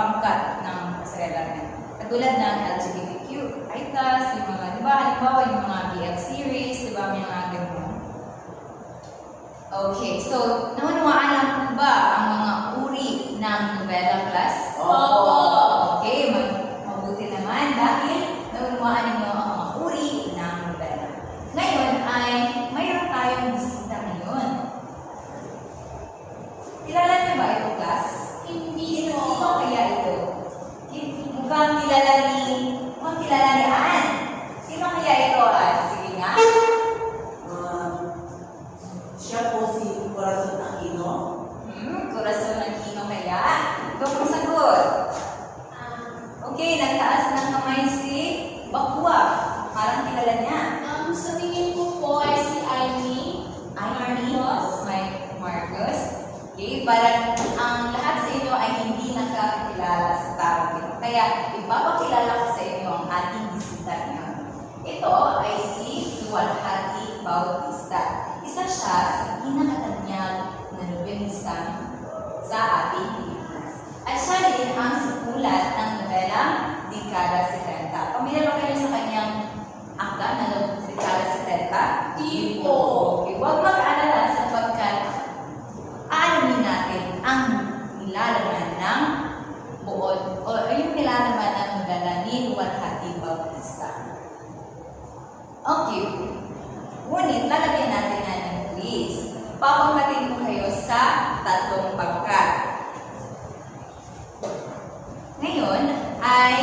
pangkat ng kasaysayan. Katulad ng LGBTQ, ITAS, yung mga, di ba, halimbawa yung mga BF series, di ba, may mga ganyan. Okay, so, naunawaan lang po ba ang mga uri ng novela class? Opo. Okay, mabuti naman dahil naunawaan ninyo ang mga uri ng novela. Ngayon ay mayroon tayong bisita ngayon. Kilala niyo ba ito, class? Hindi Sino po. kaya ito? Mukhang kilala ni Ann. Sino kaya ito, Ann? Sige nga. Siya po si Corazon Aquino. Corazon Aquino kaya? Ito pong sagot. Okay, nagtaas ng kamay si Bakwa. Parang kilala niya. Sa tingin ko po ay si Amy. Marcos. Marcos. Okay, parang ang lahat sa inyo ay hindi nakakilala sa taong ito. Kaya ipapakilala ko sa inyo ang ating bisita ngayon. Ito ay si Luwalhati Bautista. Isa siya sa pinakatanyag na novelista sa ating Pilipinas. At siya rin ang sumulat ng novelang Dekada 70. Pamilyar ba kayo sa kanyang akda na Dekada 70? Di po. Okay, huwag mag-alala sapagkat aalamin natin ang nilalaman ng buod o yung nilalaman ng novela ni Luwalhati Bautista. Okay. Ngunit, lalagyan natin na ng quiz. Papangkatin ko kayo sa tatlong pangkat. Ngayon ay,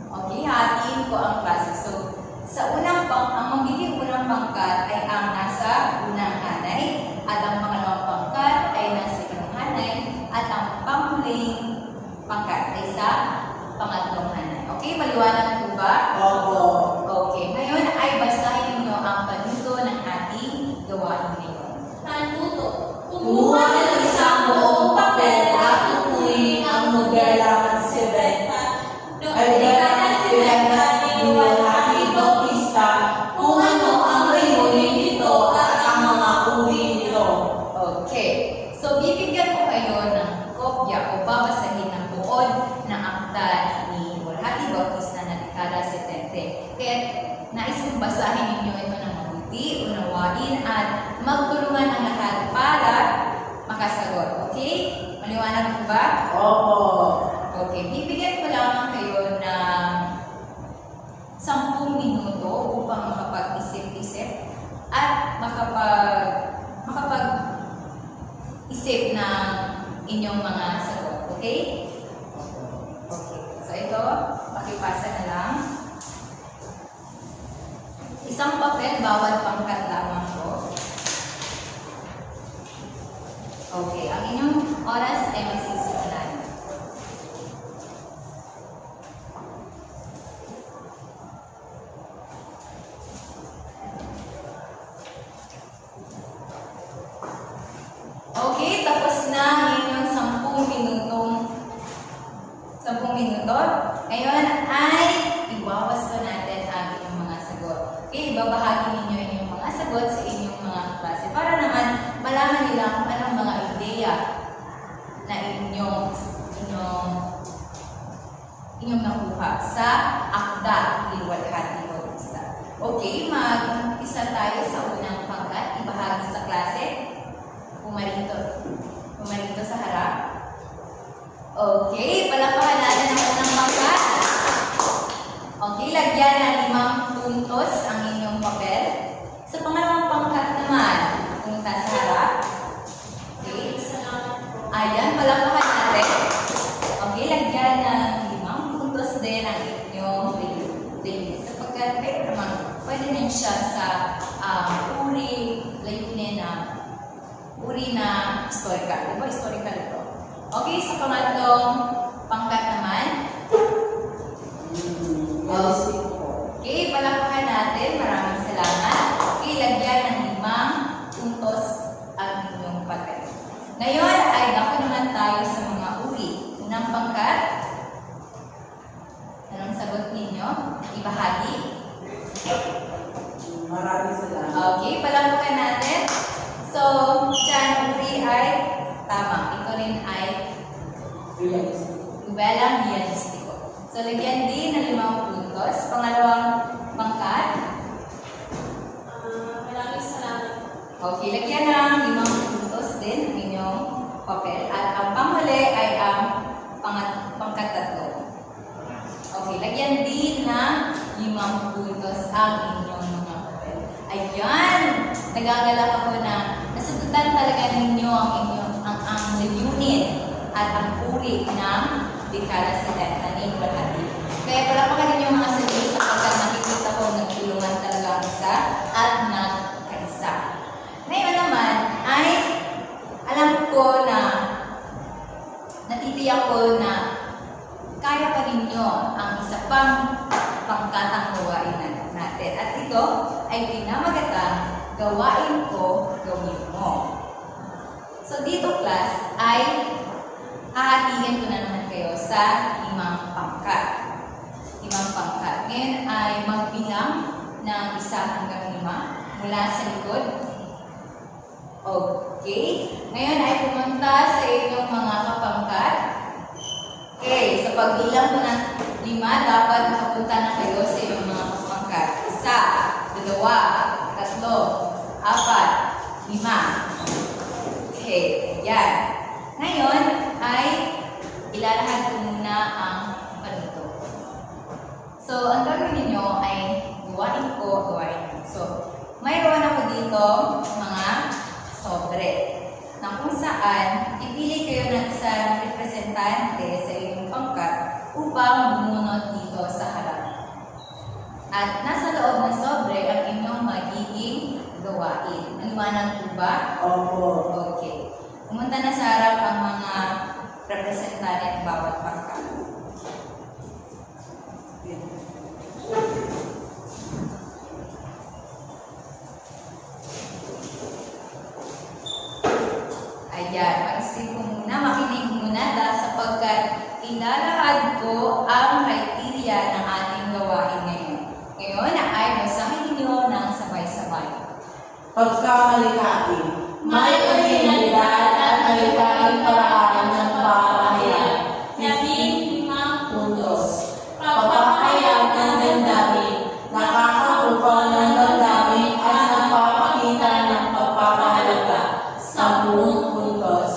okay, hatiin ko ang klase. So, sa ang magiging unang pangkat ay ang nasa unang hanay, at ang pangalawang pangkat ay nasa ikalawang hanay, at ang panghuling pangkat ay sa pangatlong hanay. Okay, maliwanag po ba? Opo. Okay, ngayon ay basahin ninyo ang panuto ng ating gawain ngayon. Tanuto. Kumuha ng isang buong papel at tukuyin ang nobela ng 70. Dekada 70 ni Luwalhati Bautista kung ano ang layunin nito at ang mga uri nito. Okay, so bibigyan ko kayo ng kopya o babasahin ng buod na akda ni Luwalhati Bautista na Dekada 70. Kaya nais kong basahin ninyo ito ng mabuti, unawain at magtulungan ang lahat para makasagot. Okay? Maliwanag po ba? Opo. Okay, bibigyan ko lang kayo ng 10 minuto upang makapag-isip-isip at makapag-isip ng inyong mga sagot. Okay? Okay. So ito, pakipasa na lang. Isang papel, bawat pangkat lamang po. Okay, ang inyong oras ay magsisimulan. Okay, tapos na ang inyong 10 minuto. Ngayon ay ibawas pa natin ang inyong mga sagot. Okay, ibabahagi ninyo inyong mga sagot sa inyong mga klase para naman malaman nila kung anong mga ideya na inyong nakuha sa akda ni Luwalhati Bautista. Okay, mag-umpisa tayo sa unang pangkat, ibahagi sa klase. Pumarito sa harap. Okay, palakpakan natin ang unang pangkat. Okay, lagyan ng 5 puntos ang inyong papel. Sa pangalawang pangkat naman, punta sa harap. Okay, ayan, palakpakan natin. Okay, lagyan ng 5 puntos din ang inyong layunin. Sapagkat pwede din siya sa uri na historical. Diba? Historical ito. Okay, sa pangatlong pangkat naman. Okay, palakpakan natin. Maraming salamat. Okay, lagyan ng 5 puntos ang inyong papel. Ngayon ay dako naman tayo sa mga uri. Unang pangkat. Anong sagot ninyo? Ibahagi. Maraming salamat. Okay, palakpakan natin. So, dyan uri ay tama. Ito rin ay Nobelang realistiko. So, lagyan din ng 5 puntos. Pangalawang pangkat. Maraming salamat. Okay, lagyan ng 5 puntos din ang inyong papel. At ang panghuli ay ang pangkatatlo. Okay, lagyan din ng 5 puntos ang inyong mga papel. Ayan! Nagagalak ako na nasagutan talaga ninyo ang layunin at ang uri ng dekada sa Tanin Bahati. Kaya palapakan ninyo mga sarili sapagkat nakikita ko nagtulungan talaga ang isa at nagkaisa. Ngayon naman ay alam ko na natitiyak ko na kaya pa ninyo ang isa pang pangkatang gawain natin. At ito ay pinamagatang gawain ko, gawin mo. So dito class ay hahatiin ko na naman kayo sa 5 pangkat. 5 pangkat. Ngayon ay magbilang ng 1 hanggang 5 mula sa likod. Okay. Ngayon ay pumunta sa inyong mga kapangkat. Okay. Sa pagbilang ko ng 5, dapat makapunta na kayo sa inyong mga kapangkat. 1, 2, 3, 4, 5. Okay. Yan. Ngayon ay ilalahad ko muna ang panuto. So, ang gagawin ninyo ay gawain ko, gawain mo. So, mayroon ako dito mga sobre na kung saan ipili kayo ng isang representante sa inyong pangkat upang bumunot dito sa harap. At nasa loob ng sobre ang inyong magiging gawain. Naliwanag po ba? Opo. Okay. Pumunta na sa harap ang mga representante ng bawat pangkat. Ayan, mag-isip ko muna, makinig muna dahil sapagkat ilalahad ko ang criteria ng ating gawain ngayon. Ngayon ay basahin ninyo ng sabay-sabay. Pagkamalikhain, may orihinalidad at malikhaing paraan ng pamahayag. 15 Puntos. Pagpapahayag ng damdamin, nakakabukaw ng damdamin at nagpapakita ng pagpapahalaga. 10 puntos.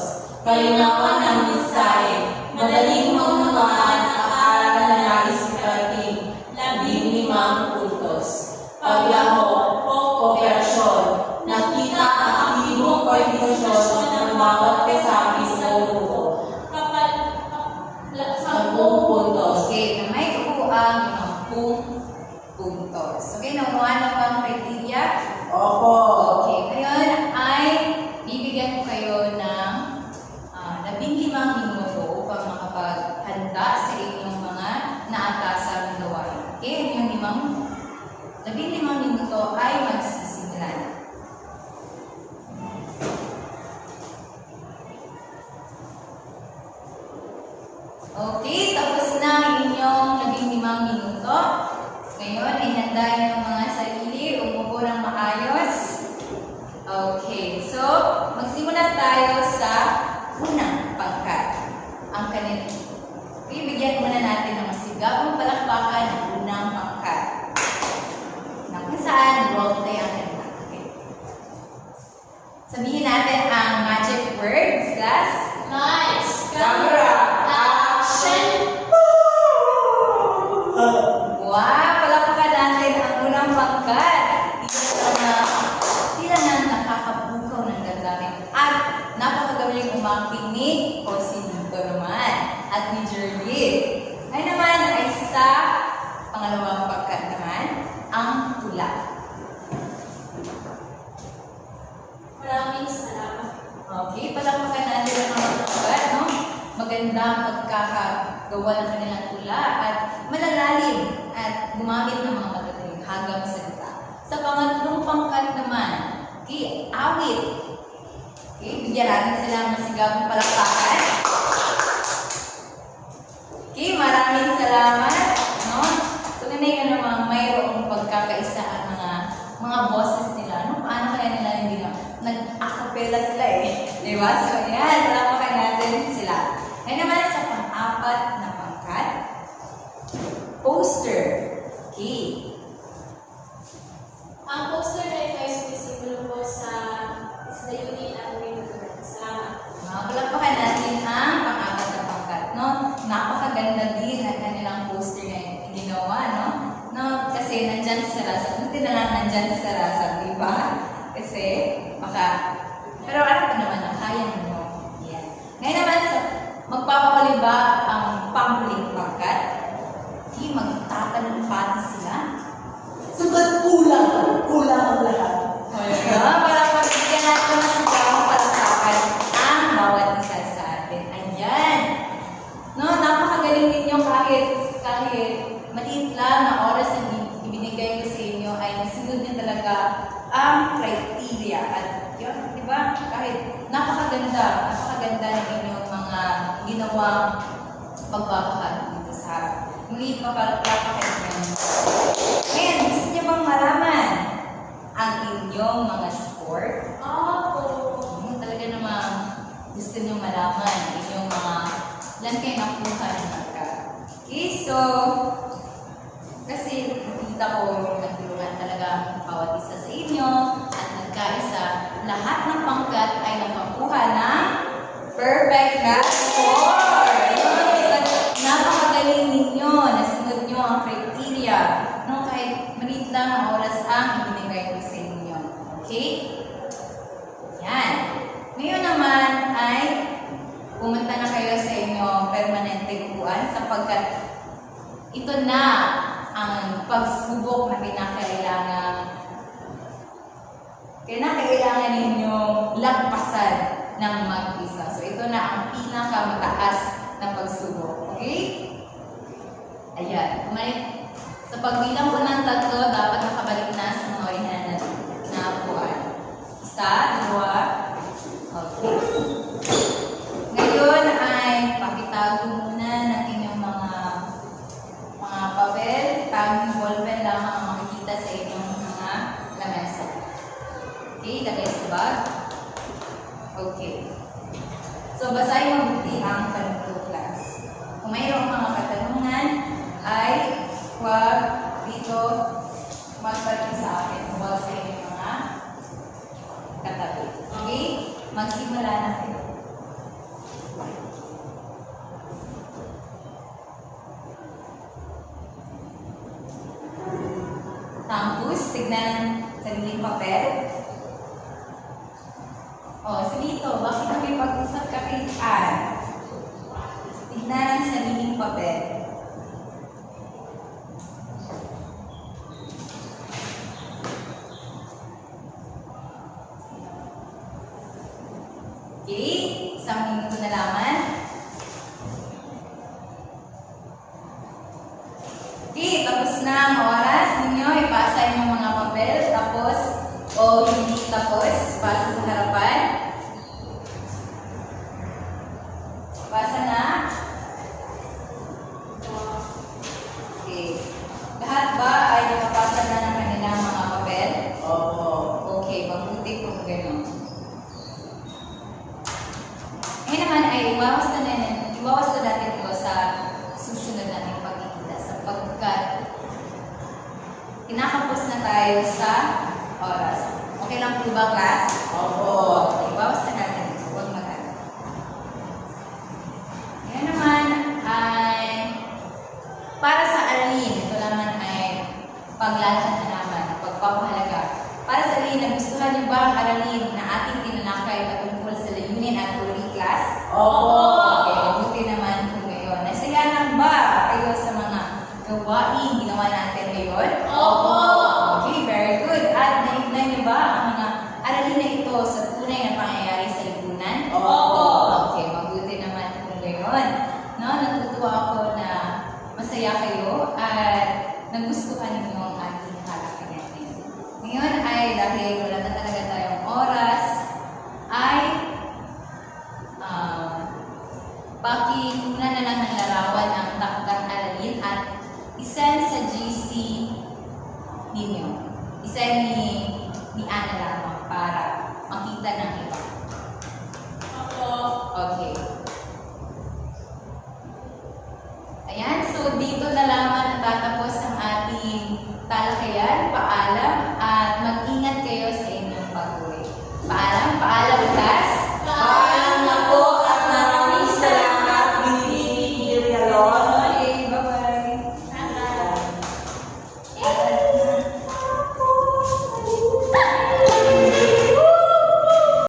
Kalinawan ng mensahe, madaling maunawaan ang aral na nais iparating. 15 puntos. Paglahok o kooperasyon, nakita ang aktibong partisipasyon ng bawat kasapi sa grupo. 10 puntos. Okay, na may kukuha 50 puntos. Okay, nakuha na ba ang criteria? Opo. Okay, ngayon ay bibigyan ko kayo ng 15 minuto upang makapaghanda sa inyong mga naatasang gawain. Okay, yung 15 minuto ay magsisimula na. Okay, tapos na ang inyong 15 minuto. Ngayon ay handa niyo ang mga sarili, umupo ng maayos. Okay, so magsimula tayo sa unang pangkat. Ang kanil. Okay, bigyan muna natin ng masigabong palakpakan ng unang pangkat. Na kung saan role play ang kanila. Okay. Sabihin natin ang magic words, class. Lights, Camera, action! Wow! Palakpakan natin ang unang pangkat. Tila na nakakabukaw ng damdamin. At napakagaling umangking ni Joselito naman. At ni Jerlyn. Ay naman ay sa pangalawang pangkat naman, ang tula. Maraming salamat. Okay, palakpakan natin ang mga pangkat, no? Magandang pagkakagawa ng kanilang tula at malalalim at gumamit ng mga matataling hanggang salita. Sa pangatlong pangkat naman, okay, awit. Okay, bigyan natin sila ng masigabong palakpakan. Okay, maraming salamat. No? Tunay ka naman mayroong pagkakaisa ang mga boses nila. No? Paano kaya nila hindi na nag-acapella sila eh. Diba? So, yan, palakpakan natin sila. Ay naman sa dyan sa Sarasag. Buti na lang nandyan sa Sarasag, di ba? Kasi, baka, pero alam ko naman na kaya mo. Yan. Ngayon naman, magpapakali ba ang panghuling pangkat? Di, magtatanong pati sila. Sugat kulang. Kulang ang lahat. Para mabigyan natin ng sigurang palakapan ang bawat isa sa atin. Ayan. No, napakagaling ninyo kahit maliit lang na oras na ibinigay ko sa inyo ay nasunod niyo talaga ang criteria. At yun, di ba? Kahit napakaganda ng inyong mga ginawang pagbabahagi dito sa harap. Muli pa palakpakan nyo. Ngayon, gusto niyo bang malaman ang inyong mga sport? Talaga namang gusto niyo malaman inyong mga ilan kayo nakuha ng marka. Okay, so kasi nakita ko nagtulungan talaga ang bawat isa sa inyo at nagkaisa, lahat ng pangkat ay nakakuha ng perfect na score. Napakagaling ninyo, nasunod nyo ang criteria. No, kahit maliit lang ang oras ang ibinigay ko sa inyo. Okay? Yan. Ngayon naman ay pumunta na kayo sa inyong permanente kuan sapagkat ito na ang pagsubok na kinakailangan ninyong lagpasan ng mag-isa. So ito na ang pinakamataas na pagsubok. Okay? Ayan. Sa pagbilang ko ng 3, dapat nakabalik na sa mga orihinal na kuan. 1, 2, okay. Ngayon ay pakitago muna ng inyong mga papel. Tagong ballpen lamang ang makikita sa inyong mga lamesa. Okay, lagay sa bag. Okay. So, basahin mabuti ang panutong class. Kung mayroong mga katanungan, ay huwag dito magpalit sa akin. Huwag sa inyong mga katabi. Okay? Magsimula natin. Tapos, tignan sariling papel. Si Lito, bakit kami pag-usap ka kay Ann? Tignan ang sariling papel. Okay, isang minuto na lamang. Okay, tapos na ang oras ninyo. Ipasa yung mga papel. Tapos, o hindi tapos, pasa sa harapan. Pasa na. Okay. Lahat ba ay nakapasa na ng kanilang mga papel? Opo. Okay, mabuti kung gano'n. Ngayon naman ay iwawas na natin ito sa susunod nating pagkikita sapagkat kinakapos na tayo sa oras. Okay lang po ba, class? Opo. Okay, iwawas na natin ito. Huwag mag-alala. Ngayon naman ay para sa aralin. Ito naman ay paglalakad na naman, pagpapahalaga. Para sa aralin, nagustuhan niyo ba ang aralin na ating tinanakay patungkol sa layunin at uri class? Opo. Okay, mabuti naman po ngayon. Nasayahan ba kayo sa mga gawain ginawa natin ngayon? Opo. Okay, very good. At naignan niyo ba ang mga aralin na ito sa tunay na pangyayari sa lipunan? Opo. Okay, mabuti naman po ngayon. No, natutuwa ako na masaya kayo at nagustuhan niyo ang ating talakayan ngayon. Ngayon ay dahil wala na talaga tayong oras, ay pakikunan na lang ng larawan ang takdang aralin at isend sa GC ninyo. Isend ni Ana lamang para makita ng iba. Okay. Ayan, so dito na lamang natatapos ang ating talakayan. Paalam.